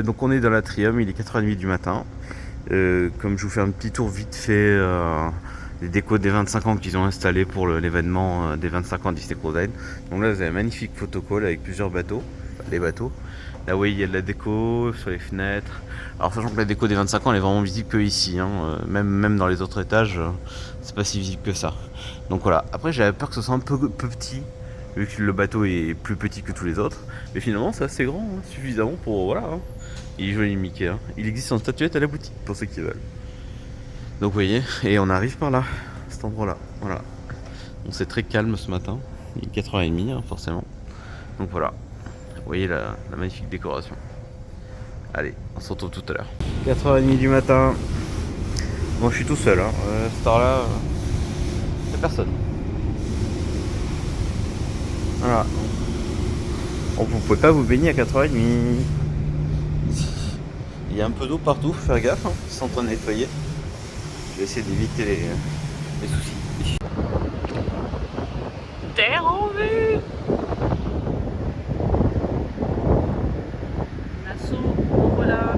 Donc on est dans l'Atrium, il est 4h30 du matin. Comme je vous fais un petit tour vite fait des décos des 25 ans qu'ils ont installés pour l'événement des 25 ans Disney Cruise Line. Donc là vous avez un magnifique photocall avec plusieurs bateaux, les bateaux. Là oui il y a de la déco sur les fenêtres. Alors sachant que la déco des 25 ans elle est vraiment visible que ici, hein. Même dans les autres étages c'est pas si visible que ça. Donc voilà, après j'avais peur que ce soit un peu petit, vu que le bateau est plus petit que tous les autres. Mais finalement c'est assez grand, hein, suffisamment pour... voilà. Hein. Il est joli Mickey, hein. Il existe en statuette à la boutique pour ceux qui veulent. Donc vous voyez, et on arrive par là, cet endroit là, voilà. Bon, c'est très calme ce matin, il est 4h30 hein, forcément. Donc voilà, vous voyez la magnifique décoration. Allez, on se retrouve tout à l'heure. 4h30 du matin. Bon je suis tout seul, hein. Cette heure là, y'a personne. Voilà. Donc vous pouvez pas vous baigner à 4h30. Il y a un peu d'eau partout, faut faire gaffe, hein. Ils sont en train de nettoyer. Je vais essayer d'éviter les soucis. Terre en vue. Nassau, voilà.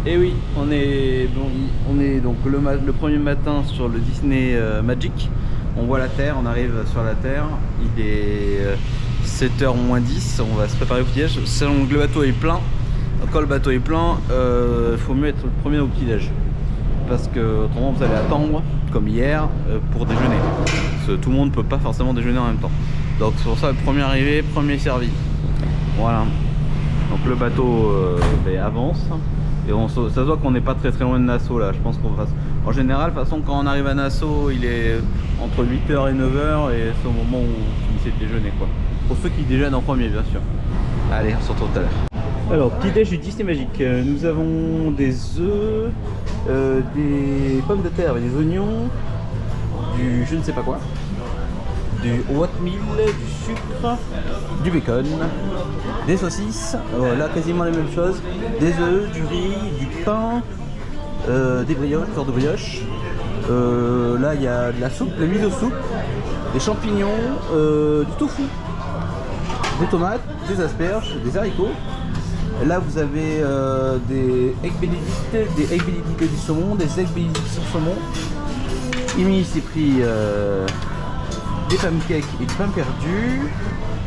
Et oui, on est donc le premier matin sur le Disney Magic. On voit la Terre, on arrive sur la Terre. Il est 7h moins 10, on va se préparer au petit-déj. Selon que le bateau est plein, quand le bateau est plein, il faut mieux être le premier au petit-déj. Parce que autrement vous allez attendre, comme hier, pour déjeuner. Parce que tout le monde ne peut pas forcément déjeuner en même temps. Donc c'est pour ça, le premier arrivé, premier servi. Voilà. Donc le bateau avance. Et ça se voit qu'on n'est pas très loin de Nassau là. Je pense qu'on va. En général, de toute façon, quand on arrive à Nassau, il est entre 8h et 9h et c'est au moment où on finissait de déjeuner quoi. Pour ceux qui déjeunent en premier, bien sûr. Allez, on se retrouve tout à l'heure. Alors, petit déj du Disney Magic. Nous avons des œufs, des pommes de terre avec des oignons, du je ne sais pas quoi, du oatmeal, du sucre, du bacon, des saucisses, là quasiment la même chose, des œufs, du riz, du pain, des brioches, sortes de brioches. Là il y a de la soupe, la miso soupe, des champignons, du tofu, des tomates, des asperges, des haricots. Là vous avez des egg benedict, du saumon, des egg benedict sur saumon. Imi s'est pris des pancakes et du pain perdu.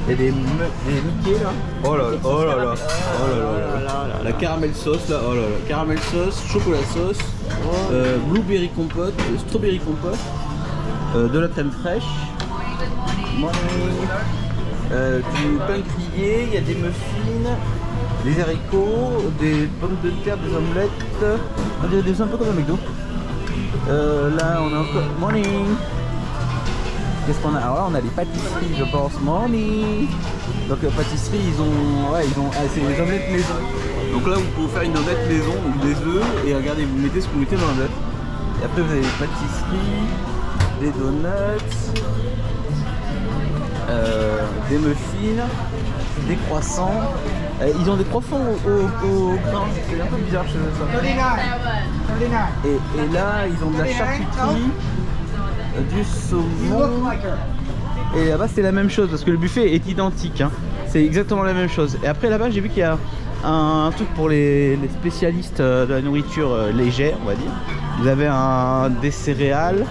Il y a des Mickey là. Oh là là, oh là là, oh là là, la caramel sauce là, oh là là, caramel sauce, chocolat sauce, blueberry compote, strawberry compote, de la crème fraîche, du pain grillé, il y a des muffins, des haricots, des pommes de terre, des omelettes, on dirait des un peu comme un McDo. Là on a encore morning. Qu'est-ce qu'on a? Alors là on a les pâtisseries je pense, morning. Donc pâtisserie ils ont c'est les omelettes maison. Donc là vous pouvez faire une omelette maison, donc des œufs et regardez vous mettez ce que vous mettez dans l'omelette. Et après vous avez des pâtisseries, des donuts, des muffins, des croissants. Ils ont des croissants au grain, c'est un peu bizarre chez eux ça. Et là ils ont de la charcuterie, du saumon. Et là-bas c'est la même chose parce que le buffet est identique, hein. C'est exactement la même chose. Et après là-bas j'ai vu qu'il y a un truc pour les spécialistes de la nourriture légère on va dire. Vous avez des céréales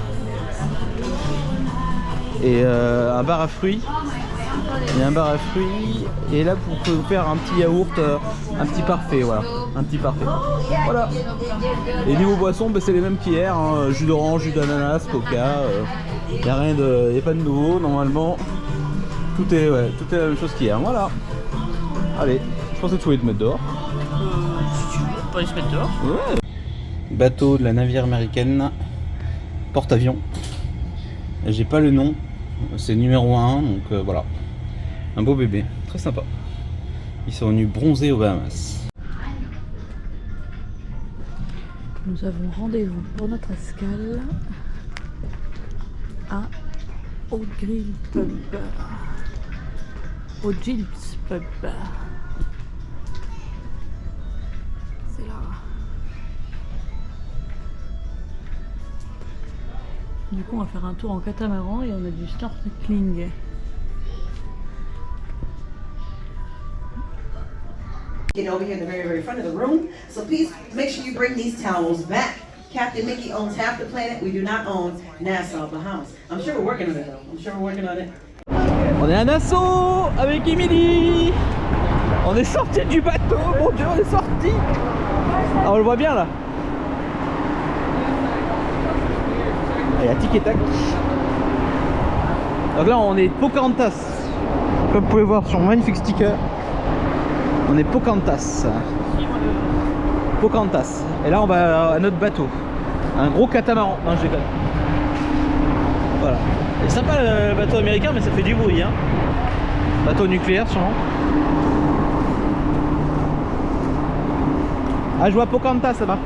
et un bar à fruits. Il y a un bar à fruits et là vous pouvez vous faire un petit yaourt, un petit parfait, voilà, un petit parfait. Voilà. Et niveau boisson, c'est les mêmes qu'hier, hein, jus d'orange, jus d'ananas, coca. Il n'y a rien de, y a pas de nouveau normalement. Tout est la même chose qu'hier. Voilà. Allez, je pensais que tu voulais te mettre dehors. Si tu veux, on peut aller se mettre dehors. Ouais. Bateau de la navire américaine, porte-avions. J'ai pas le nom, c'est numéro 1, donc voilà. Un beau bébé, très sympa. Ils sont venus bronzer aux Bahamas. Nous avons rendez-vous pour notre escale à Au grill pub. Au Gilles pub. C'est là. Du coup on va faire un tour en catamaran et on a du snorkeling. Get over here in the very, very front of the room. So please make sure you bring these towels back. Captain Mickey owns half the planet. We do not own Nassau, Bahamas. I'm sure we're working on it though. I'm sure we're working on it. On est à Nassau avec Émilie. On est sorti du bateau, mon Dieu, on est sorti. Ah, on le voit bien là. Il y a tic et tac. Donc là on est Pocahontas. Comme vous pouvez voir sur mon magnifique sticker. On est Pocahontas. Pocahontas. Et là on va à notre bateau. Un gros catamaran. Non, je déconne. Voilà. C'est sympa le bateau américain, mais ça fait du bruit, hein. Bateau nucléaire sûrement. Ah, je vois Pocahontas, ça va.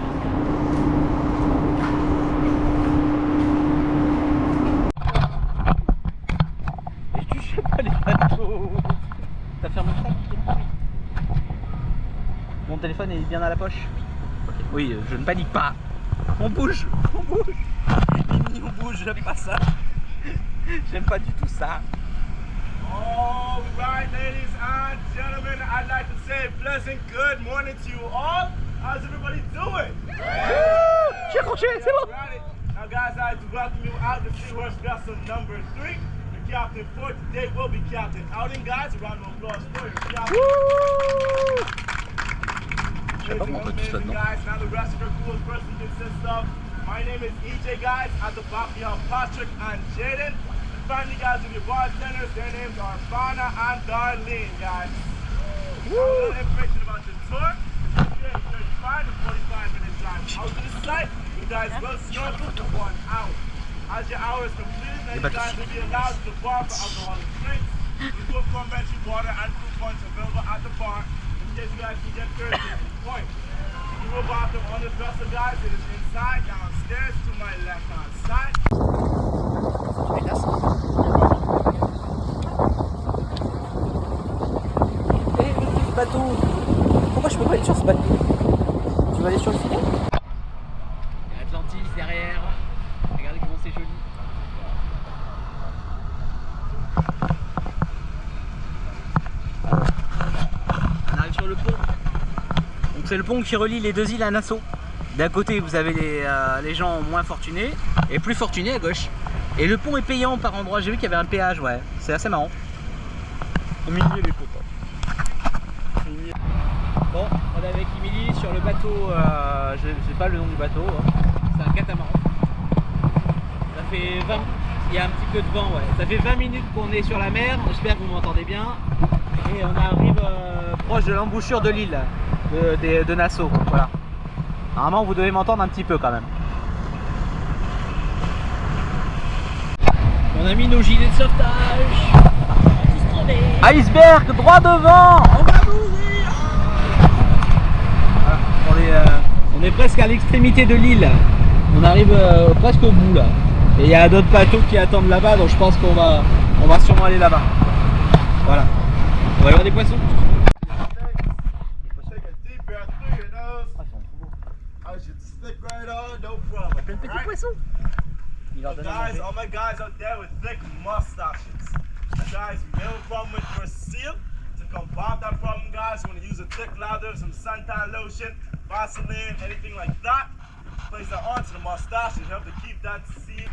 Et je touche pas les bateaux. T'as fermé ça? Mon téléphone est bien à la poche. Oui, je ne panique pas. On bouge, on bouge. Mimi, on bouge, j'aime pas ça. J'aime pas du tout ça. All right, ladies and gentlemen, I'd like to say a pleasant good morning to you all. How's everybody doing? J'ai accroché, c'est bon. Right. Now, guys, I'd like to welcome you out to Seahorse vessel number 3. The captain for today will be Captain Outing, guys. A round of applause for your captain. Je sais pas comment on peut tout ça dedans. Guys, now the rest of your cool person consists of. My name is EJ, guys. At the back, we have Patrick and Jaden. And finally, guys, with your bartenders, their names are Fana and Darlene, guys. A little information about the tour. It's 35 to 45 minutes drive out to the site. You guys will snorkel for 1 hour. As your hour is completed, then you guys will be allowed to bar for alcoholic drinks. We do have complimentary water and fruit punch available at the bar in case you guys can get thirsty at this point. You will bathroom on this vessel, guys. It is inside, downstairs to my left-hand side. Et le petit bateau. Pourquoi je peux pas aller sur ce bateau? Tu vas aller sur le filet? Il y a Atlantis derrière. Regardez comment c'est joli. On arrive sur le pont. Donc c'est le pont qui relie les deux îles à Nassau. D'un côté vous avez les gens moins fortunés et plus fortunés à gauche. Et le pont est payant par endroit. J'ai vu qu'il y avait un péage, ouais. C'est assez marrant. Au milieu les potes. Bon, on est avec Émilie sur le bateau, je sais pas le nom du bateau, hein. C'est un catamaran. Ça fait 20, il y a un petit peu de vent, ouais. Ça fait 20 minutes qu'on est sur la mer, j'espère que vous m'entendez bien. Et on arrive proche de l'embouchure de l'île de Nassau, voilà. Normalement vous devez m'entendre un petit peu quand même. On a mis nos gilets de sauvetage. Iceberg droit devant. On va mourir. Voilà, on est presque à l'extrémité de l'île. On arrive presque au bout là. Et il y a d'autres bateaux qui attendent là-bas, donc je pense qu'on va sûrement aller là-bas. Voilà. On va aller voir des poissons. Take a deep breath through your nose. I should stick right on, no problem. Plein de petits poissons. Il va donner à Guys, manger. all my guys out there with thick mustaches. Guys, you have a problem with your seal. To combat that problem, guys, you want to use a thick lather, some suntan lotion, Vaseline, anything like that. Place that onto the mustache and help to keep that seal.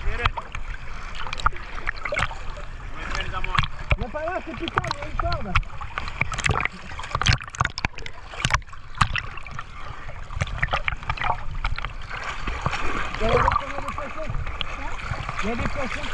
Get it? Il n'y a pas là, c'est putain, il y a une corde. Il y a des poissons.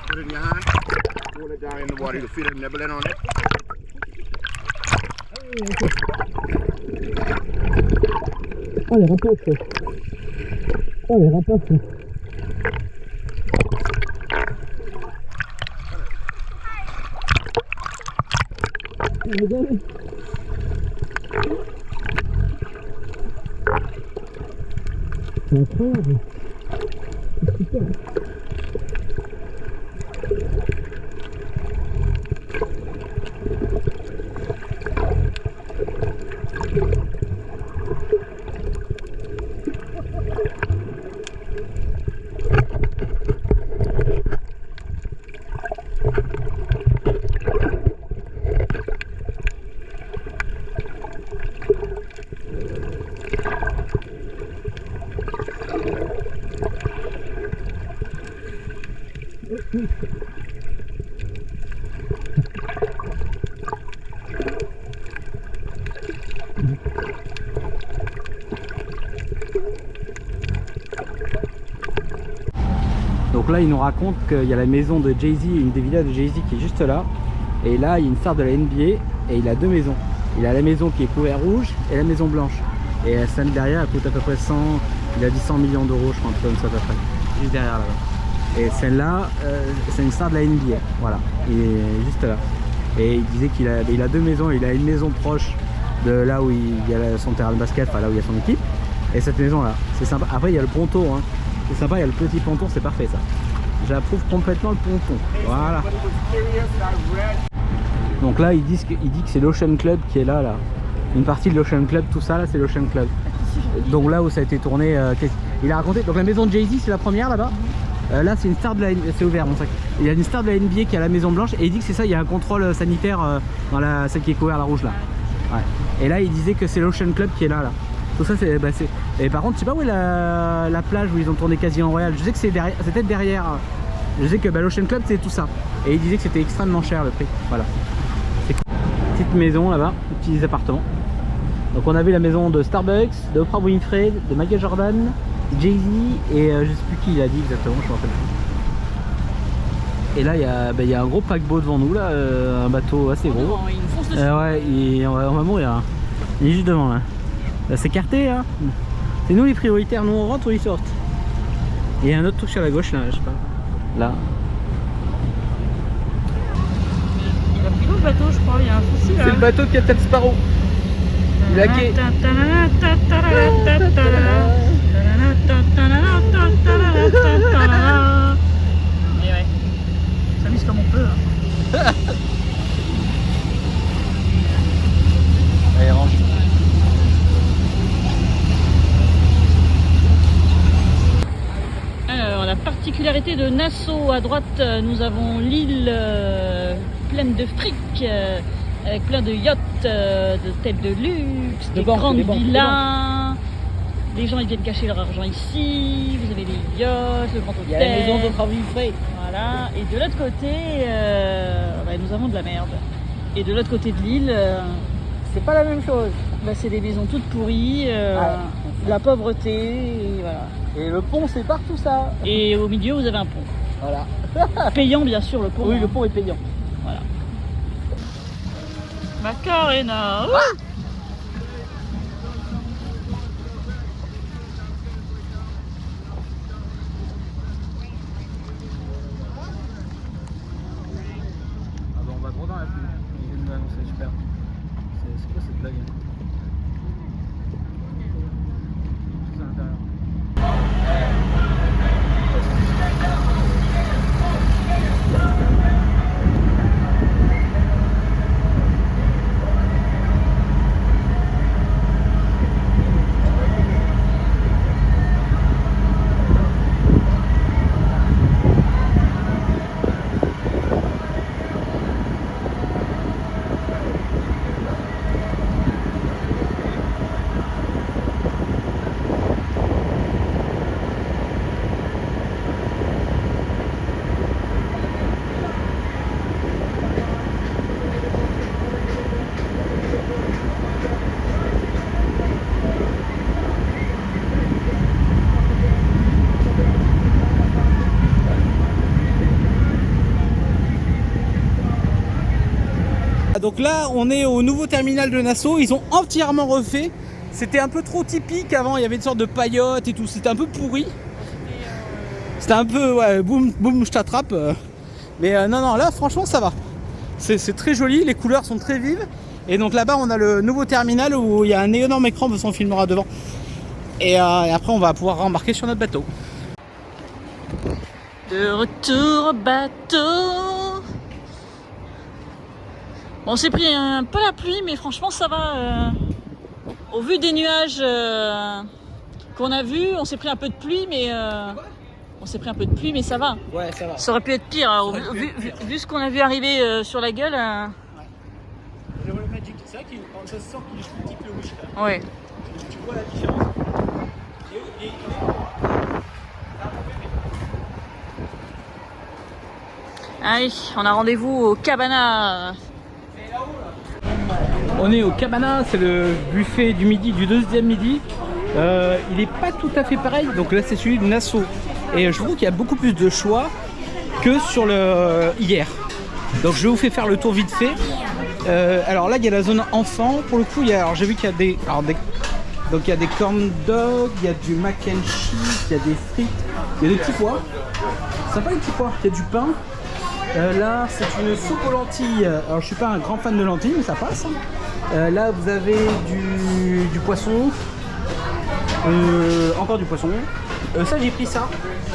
Put it in your hand, roll it down in the water, you feel it nibbling on it. Oh les rapaces. Oh les rapaces. Regardez. C'est incroyable. C'est super. Donc là, il nous raconte qu'il y a la maison de Jay-Z, une des villas de Jay-Z qui est juste là. Et là, il y a une star de la NBA et il a deux maisons. Il a la maison qui est couverte rouge et la maison blanche. Et celle derrière, elle coûte à peu près 100, il a dit 100 millions d'euros, je crois, un truc comme ça à peu près. Juste derrière là-bas. Et celle-là, c'est une star de la NBA. Voilà, il est juste là. Et il disait qu'il a deux maisons. Il a une maison proche de là où il y a son terrain de basket, enfin là où il y a son équipe. Et cette maison-là, c'est sympa. Après, il y a le ponton, hein. C'est sympa, il y a le petit ponton, c'est parfait ça. J'approuve complètement le ponton. Voilà. Donc là, il dit que c'est l'Ocean Club qui est là. Une partie de l'Ocean Club, tout ça là, c'est l'Ocean Club. Donc là où ça a été tourné, il a raconté. Donc la maison de Jay-Z, c'est la première là-bas. Là, c'est une star de la NBA. C'est ouvert, mon sac. Il y a une star de la NBA qui est à la Maison Blanche et il dit que c'est ça. Il y a un contrôle sanitaire dans celle qui est couverte, la rouge là. Ouais. Et là, il disait que c'est l'Ocean Club qui est là. Tout ça, c'est. Et par contre, je sais pas où est la plage où ils ont tourné Casino Royale. Je sais que c'est derrière. C'est peut-être derrière. Je sais que l'Ocean Club, c'est tout ça. Et il disait que c'était extrêmement cher le prix. Voilà. Petite maison là-bas, petits appartements. Donc on avait la maison de Starbucks, de Oprah Winfrey, de Michael Jordan, Jay-Z et je sais plus qui il a dit exactement, je me rappelle plus. Et là il y a un gros paquebot devant nous là, un bateau assez gros. Non, il fonce dessus. Ouais, on va mourir. Hein. Il est juste devant là. Là c'est carté hein. C'est nous les prioritaires, nous on rentre ou ils sortent. Et il y a un autre truc sur la gauche là, je sais pas. Là. Il a pris le bateau, je crois, il y a un souci là. C'est le bateau de Captain Sparrow. Il a quai. Et ouais, on s'amuse comme on peut. Hein. Allez, range. Alors, la particularité de Nassau, à droite, nous avons l'île pleine de fric, avec plein de yachts, d'hôtels de luxe, des grandes villas. Les gens ils viennent cacher leur argent ici, vous avez les yachts, le grand hôtel. Il y a la maison d'Oprah Winfrey. Voilà, et de l'autre côté, nous avons de la merde. Et de l'autre côté de l'île, C'est pas la même chose. c'est des maisons toutes pourries, de la pauvreté, et voilà. Et le pont c'est partout ça. Et au milieu, vous avez un pont. Voilà. Payant, bien sûr, le pont. Oui, hein. le pont est payant. Voilà. Macarena. Ah bah on va droit dans la pluie. Il vient de m'annoncer, super. C'est quoi cette blague? Tout à l'intérieur. Voilà, donc là on est au nouveau terminal de Nassau, ils ont entièrement refait. C'était un peu trop typique avant, il y avait une sorte de paillote et tout, c'était un peu pourri. C'était un peu, ouais, boum, boum, je t'attrape. Mais non, là franchement ça va. C'est très joli, les couleurs sont très vives. Et donc là-bas on a le nouveau terminal où il y a un énorme écran, on filmera devant. Et après on va pouvoir rembarquer sur notre bateau. De retour au bateau. Bon, on s'est pris un peu la pluie, mais franchement ça va. Au vu des nuages qu'on a vus, on s'est pris un peu de pluie, mais ça va. Ouais, ça va. Ça aurait pu être pire, hein, vu ce qu'on a vu arriver sur la gueule. Le Magic, c'est vrai que ça se sent qu'il est un petit peu rouge là. Ouais. Tu vois la différence. Allez, on a rendez-vous au Cabana. On est au Cabana, c'est le buffet du midi, du deuxième midi. Il n'est pas tout à fait pareil, donc là c'est celui de Nassau. Et je trouve qu'il y a beaucoup plus de choix que sur le hier. Donc je vais vous faire le tour vite fait. Alors là il y a la zone enfant, pour le coup j'ai vu qu'il y a des corn dogs, il y a du mac and cheese, il y a des frites, il y a des petits pois. Sympa les petits pois, il y a du pain. Là c'est une soupe aux lentilles. Alors je suis pas un grand fan de lentilles mais ça passe. Là vous avez du poisson. Encore du poisson. Ça j'ai pris ça.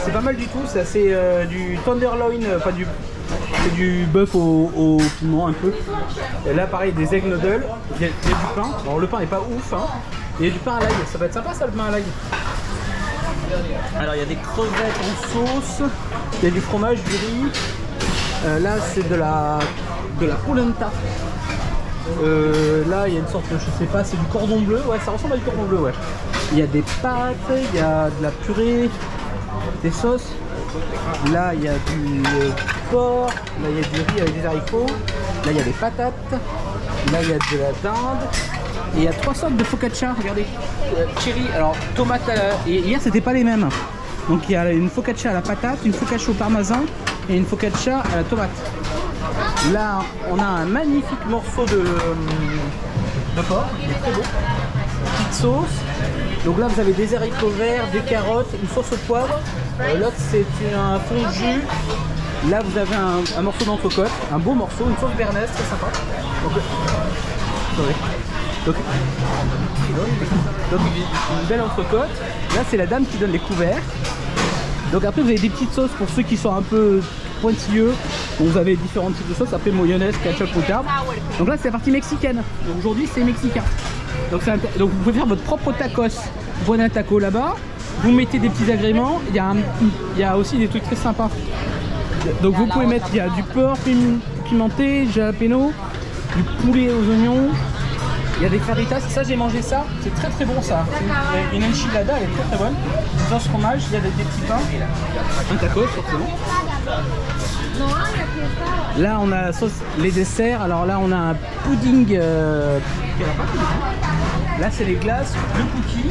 C'est pas mal du tout. C'est assez du tenderloin, enfin c'est du bœuf au piment un peu. Et là pareil des egg noodles. Il y a du pain. Alors le pain est pas ouf hein. Il y a du pain à l'ail. Ça va être sympa ça le pain à l'ail. Alors il y a des crevettes en sauce. Il y a du fromage, du riz. Là c'est de la polenta. Là il y a une sorte de, je sais pas, c'est du cordon bleu. Ouais, ça ressemble à du cordon bleu, ouais. Il y a des pâtes, il y a de la purée, des sauces. Là il y a du porc, là il y a du riz avec des haricots. Là il y a des patates. Là il y a de la dinde. Et il y a 3 sortes de focaccia, regardez. Cherry, alors tomate à la... Et hier c'était pas les mêmes. Donc il y a une focaccia à la patate, une focaccia au parmesan et une focaccia à la tomate. Là on a un magnifique morceau de porc, il est très beau. Petite sauce. Donc là vous avez des haricots verts, des carottes, une sauce au poivre. L'autre c'est un fond de jus. Là vous avez un morceau d'entrecôte, un beau morceau, une sauce béarnaise, très sympa. Donc une belle entrecôte. Là c'est la dame qui donne les couverts. Donc après vous avez des petites sauces pour ceux qui sont un peu pointilleux. Donc vous avez différents types de sauces. Après mayonnaise, ketchup, moutarde. Donc là c'est la partie mexicaine. Donc aujourd'hui c'est mexicain. Donc vous pouvez faire votre propre tacos. Vous prenez un taco là-bas. Vous mettez des petits agréments. Il y a aussi des trucs très sympas. Donc vous pouvez mettre, il y a du porc pimenté, jalapeno, du poulet aux oignons. Il y a des faritas, ça j'ai mangé ça, c'est très très bon ça. Une enchilada, elle est très très bonne. Une sauce fromage, il y a des petits pains. Un tacos forcément. Là on a les desserts, alors là on a un pudding. Là c'est les glaces, le cookie.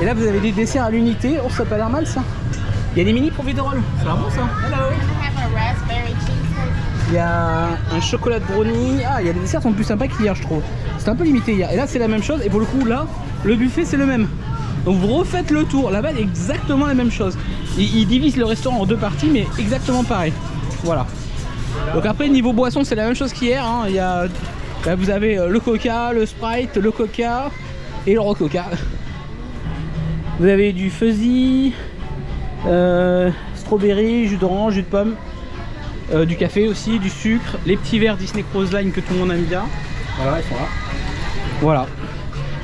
Et là vous avez des desserts à l'unité, oh ça a pas l'air mal ça. Il y a des mini profiteroles, ça a l'air bon ça. Hello. Il y a un chocolat de brownie. Ah, il y a des desserts qui sont plus sympas qu'hier, je trouve. C'est un peu limité hier. Et là, c'est la même chose. Et pour le coup, là, le buffet, c'est le même. Donc, vous refaites le tour. Là-bas, exactement la même chose. Ils divisent le restaurant en 2 parties, mais exactement pareil. Voilà. Donc, après, niveau boisson, c'est la même chose qu'hier. Hein. Il y a, là, vous avez le coca, le sprite, le coca et le rococa. Vous avez du fuzzy, strawberry, jus d'orange, jus de pomme. Du café aussi, du sucre, les petits verres Disney Cruise Line que tout le monde aime bien. Voilà, ils sont là. Voilà.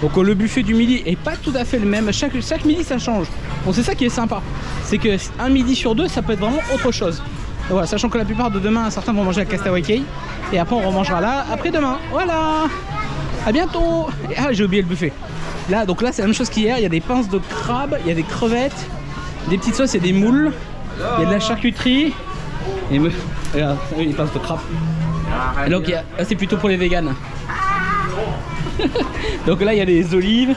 Donc le buffet du midi est pas tout à fait le même. Chaque midi ça change. Bon, c'est ça qui est sympa. C'est que un midi sur 2 ça peut être vraiment autre chose. Donc, voilà, sachant que la plupart de demain, certains vont manger à Castaway Cay. Et après on remangera là après demain. Voilà. À bientôt. Ah, j'ai oublié le buffet. Là, donc là c'est la même chose qu'hier. Il y a des pinces de crabe, il y a des crevettes, des petites sauces et des moules. Il y a de la charcuterie. Et regarde, il passe de crabe. Et donc là c'est plutôt pour les véganes. Donc là il y a des olives,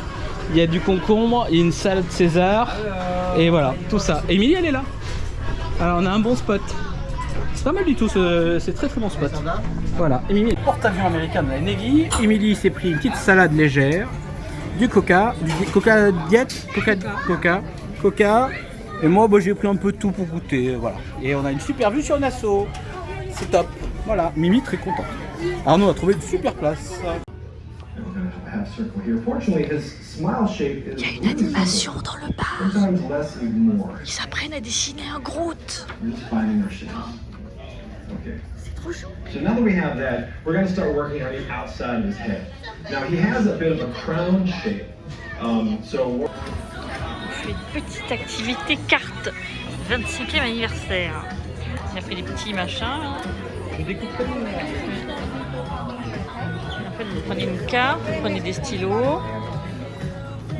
il y a du concombre, il y a une salade César. Et voilà, tout ça. Et Emilie elle est là. Alors on a un bon spot. C'est pas mal du tout, c'est très bon spot. Voilà, Émilie, porte-avions américain de la Navy. Émilie s'est pris une petite salade légère, du coca, diète, coca. Et moi, j'ai pris un peu de tout pour goûter, voilà. Et on a une super vue sur Nassau. C'est top. Voilà, Mimi très content. Arnaud a trouvé une super place. Il y a une animation dans le bar. Ils s'apprennent à dessiner un Groot. C'est trop chou. So now that we have that, we're going to start working on the outside of his head. Now he has a bit of a crown shape. On fait une petite activité carte. 25e anniversaire. Il a fait des petits machins. Je découpe comme En fait, vous prenez une carte, vous prenez des stylos,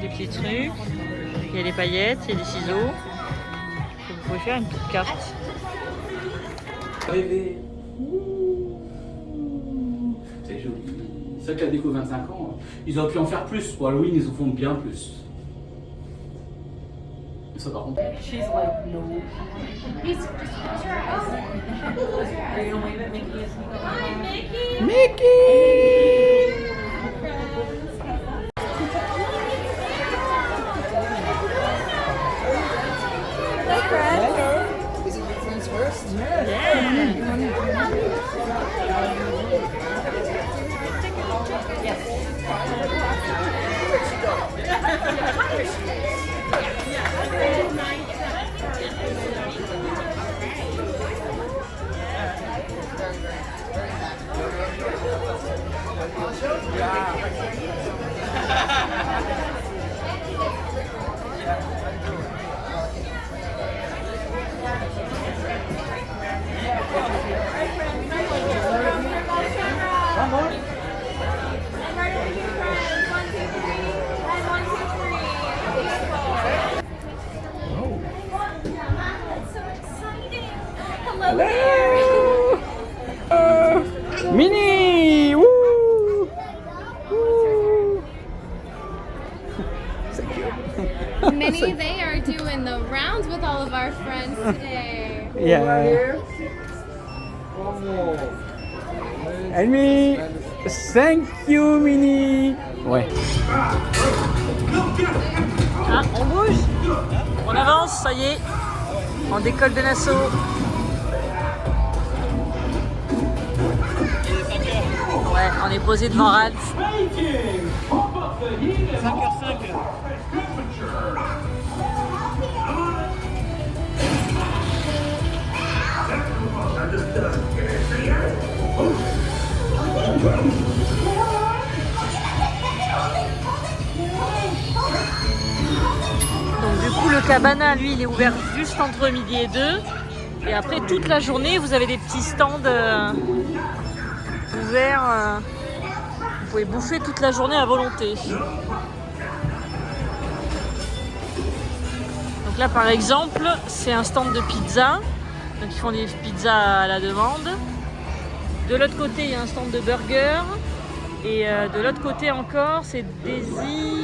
des petits trucs. Il y a des paillettes, il y a des ciseaux. Et vous pouvez faire une petite carte. Rêver. C'est joli. C'est vrai que la déco 25 ans, ils auraient pu en faire plus. Pour Halloween, ils en font bien plus. Ça par contre. She's like, no. He's just Are you gonna wave at Mickey? Hi, Mickey! Is it your friends first? Mini! Woo! Minnie, they are doing the rounds with all of our friends today. Yeah. Amy, thank you, Mini. Ouais. Ah, on bouge. On avance, ça y est. On décolle de Nassau. Ouais, on est posé devant Ralph. 5h05. Donc du coup le cabana lui il est ouvert juste entre midi et 2. Et après toute la journée vous avez des petits stands ouverts. Vous pouvez bouffer toute la journée à volonté. Donc là par exemple c'est un stand de pizza. Donc ils font des pizzas à la demande. De l'autre côté il y a un stand de burgers. Et de l'autre côté encore, c'est des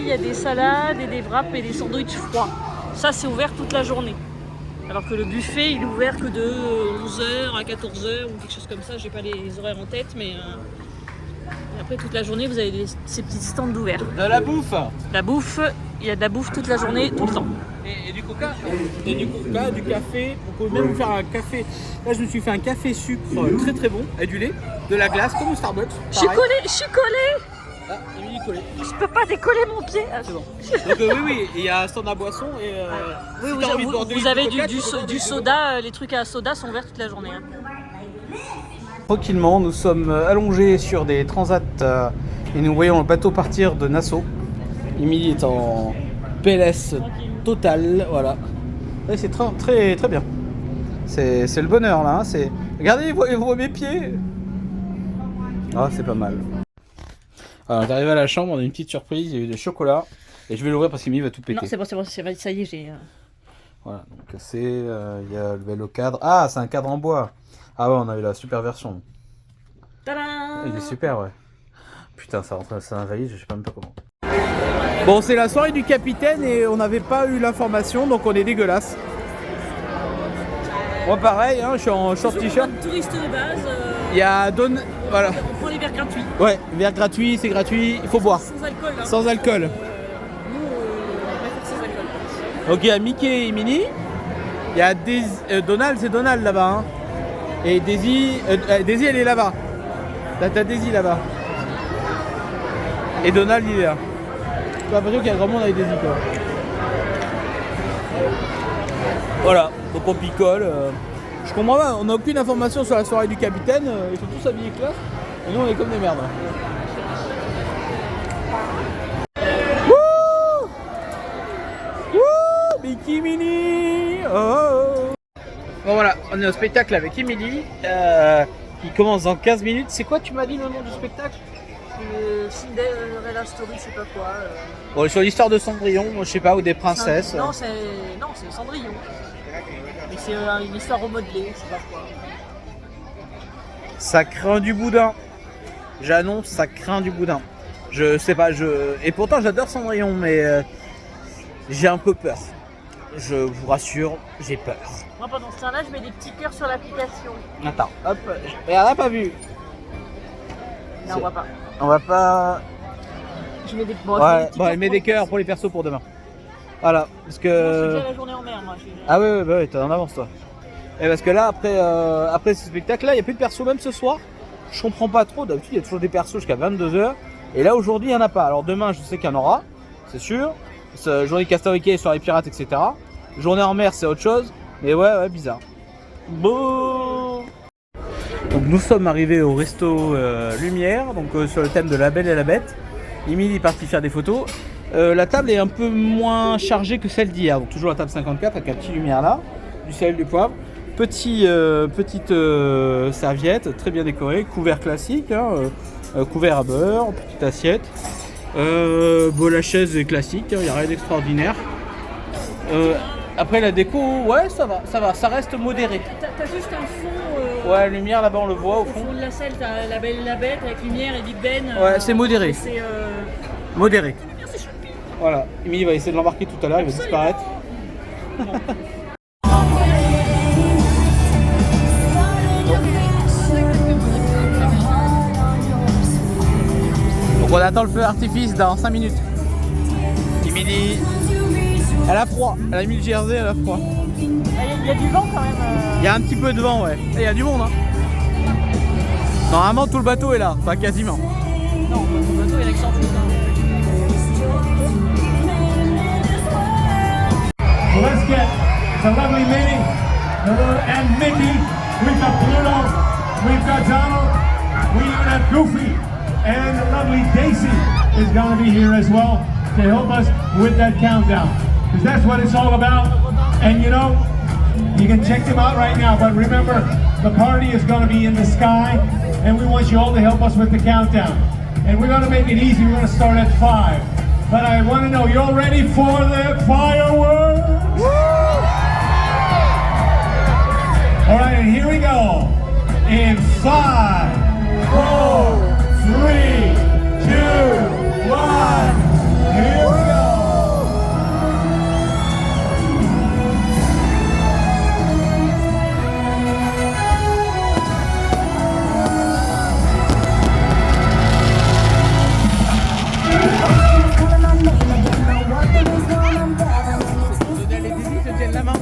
il y a des salades et des wraps et des sandwichs froids. Ça, c'est ouvert toute la journée. Alors que le buffet, il est ouvert que de 11h à 14h ou quelque chose comme ça. J'ai pas les horaires en tête, mais et après toute la journée, vous avez ces petits stands ouverts. De la bouffe. La bouffe, il y a de la bouffe toute la journée, tout le temps. Et du coca, du café. Vous pouvez même vous faire un café. Là, je me suis fait un café sucre très très bon, avec du lait, de la glace, comme au Starbucks. Je suis collée. Ah, Émilie collée. Je peux pas décoller mon pied. Ah, c'est bon. Donc oui, il y a un stand à boisson et oui, si t'as envie de boire vous avez du soda, les trucs à soda sont ouverts toute la journée. Hein. Tranquillement, nous sommes allongés sur des transats et nous voyons le bateau partir de Nassau. Émilie est en PLS total, voilà. Et c'est très très bien. C'est le bonheur là. Hein. Regardez, vous voyez mes pieds. Ah, c'est pas mal. Alors, on est arrivé à la chambre, on a une petite surprise, il y a eu des chocolats. Et je vais l'ouvrir parce qu'Émilie va tout péter. Non, c'est bon, ça y est, j'ai... Voilà, donc c'est... il y a le cadre. Ah, c'est un cadre en bois. Ah ouais, on a eu la super version. Tadam! Il est super, ouais. Putain, ça rentre dans la valise, je sais même pas comment. Bon, c'est la soirée du capitaine et on n'avait pas eu l'information, donc on est dégueulasse. Moi pareil, hein, je suis en short t-shirt. Touriste de base. Il y a voilà. On prend les verres gratuits. Ouais, verre gratuit, c'est gratuit, il faut boire. Sans alcool. Hein. Sans alcool. Nous, on préfère sans alcool. Donc il y a Mickey et Minnie. Il y a Donald, c'est Donald là-bas. Hein. Et Daisy, Daisy elle est là-bas. Là t'as Daisy là-bas. Et Donald il est là. J'ai l'impression qu'il y a grand monde avec Daisy quoi. Voilà, donc on picole. Je comprends pas, on n'a aucune information sur la soirée du capitaine. Ils sont tous habillés classe. Et nous on est comme des merdes. Wouh! Wouh! Mickey Minnie! Oh! Bon voilà, on est au spectacle avec Emily. Il commence dans 15 minutes. C'est quoi tu m'as dit le nom du spectacle? Cinderella Story, je sais pas quoi. Bon, sur l'histoire de Cendrillon, je sais pas, ou des princesses. Non, c'est Cendrillon. Mais c'est une histoire remodelée, je sais pas quoi. Ça craint du boudin. J'annonce, ça craint du boudin. Je sais pas, et pourtant j'adore Cendrillon, mais j'ai un peu peur. Je vous rassure, j'ai peur. Moi pendant ce temps-là, je mets des petits cœurs sur l'application. Attends, hop, regarde, n'a pas vu. Non, on voit pas. On va pas. Je mets des ouais, bon, elle met des cœurs pour les persos pour demain. Voilà, parce que. Moi, je fais la journée en mer, moi. Ah ouais, bah ouais, t'es en avance toi. Et parce que là, après ce spectacle-là, il n'y a plus de persos, même ce soir. Je comprends pas trop. D'habitude, il y a toujours des persos jusqu'à 22h. Et là, aujourd'hui, il n'y en a pas. Alors demain, je sais qu'il y en aura, c'est sûr. Journée Castoriquet sur les pirates, etc. Journée en mer, c'est autre chose. Mais ouais, bizarre. Bon. Donc nous sommes arrivés au resto Lumière, donc sur le thème de La Belle et la Bête. Emily est partie faire des photos. La table est un peu moins chargée que celle d'hier. Donc toujours la table 54 avec un petit lumière là, du sel, du poivre. Petite serviette, très bien décorée, couvert classique, hein, couvert à beurre, petite assiette. Bon, la chaise est classique, il n'y a rien d'extraordinaire. Après la déco, ouais ça va, ça reste modéré. T'as juste un fond. Ouais, lumière là-bas on le voit au fond. Au fond de la salle, t'as La Belle et la Bête avec lumière et Big Ben. Ouais, c'est modéré. C'est modéré. Merci Choupi. Voilà, Emily va essayer de l'embarquer tout à l'heure, il va disparaître. Donc on attend le feu d'artifice dans 5 minutes. Emily, elle a froid, elle a mis le jersey, elle a froid. Il y a du vent quand même. Il y a un petit peu de vent, ouais. Et il y a du monde, hein. Normalement, tout le bateau est là, enfin quasiment. Non, le bateau est avec 100 foot. So let's get the lovely Minnie and Mickey. We've got Pluto, we've got Donald, we even have Goofy, and the lovely Daisy is going to be here as well to help us with that countdown. Because that's what it's all about. And you know, you can check them out right now, but remember, the party is going to be in the sky, and we want you all to help us with the countdown. And we're going to make it easy, we're going to start at 5. But I want to know, you all ready for the fireworks? Woo! All right, and here we go. In 5, 4, 3, 2, 1. Here we go. La main.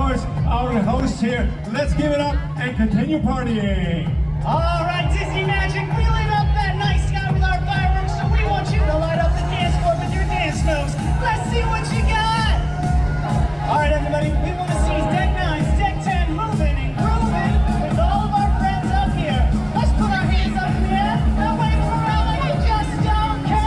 course, our host here. Let's give it up and continue partying. All right, Disney Magic, we lit up that night sky with our fireworks, so we want you to light up the dance floor with your dance moves. Let's see what you got. All right, everybody, we want to see Deck 9, Deck 10 moving and grooving with all of our friends up here. Let's put our hands up in the air and wave them around like we just don't care.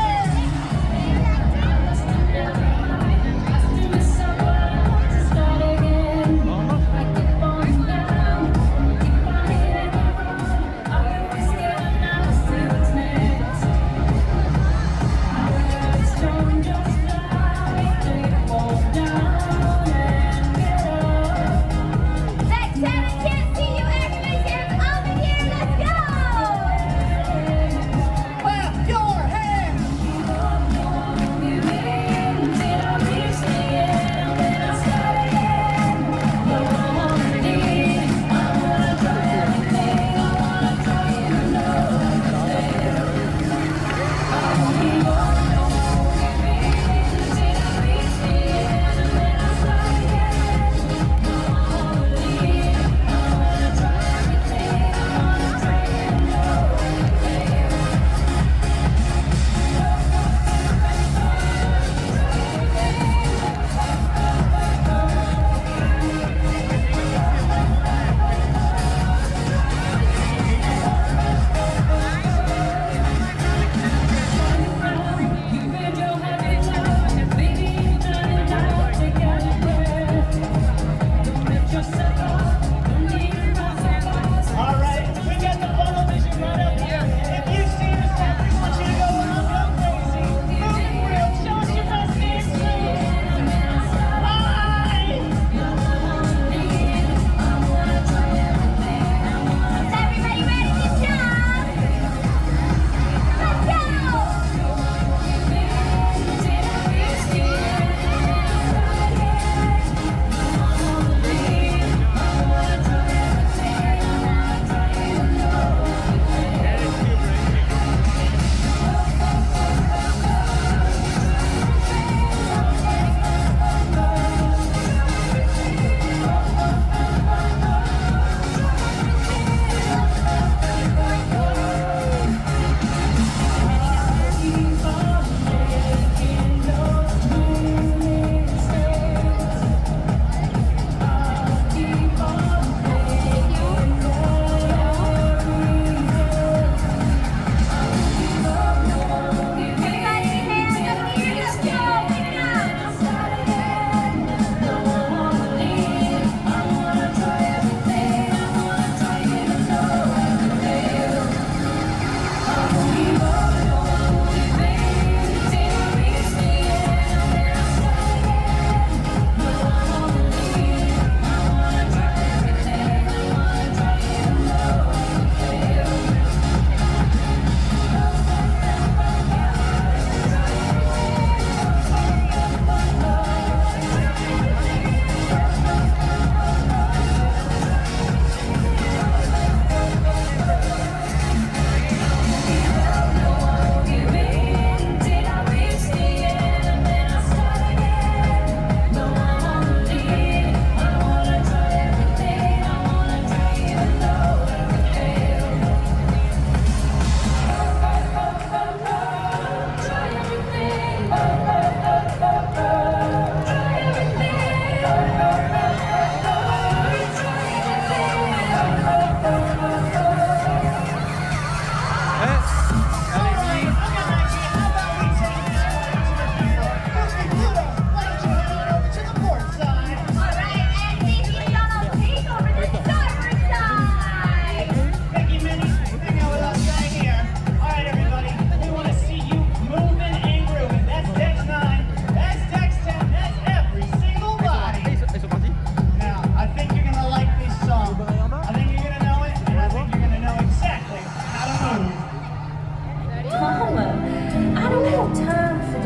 I don't have time for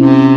that.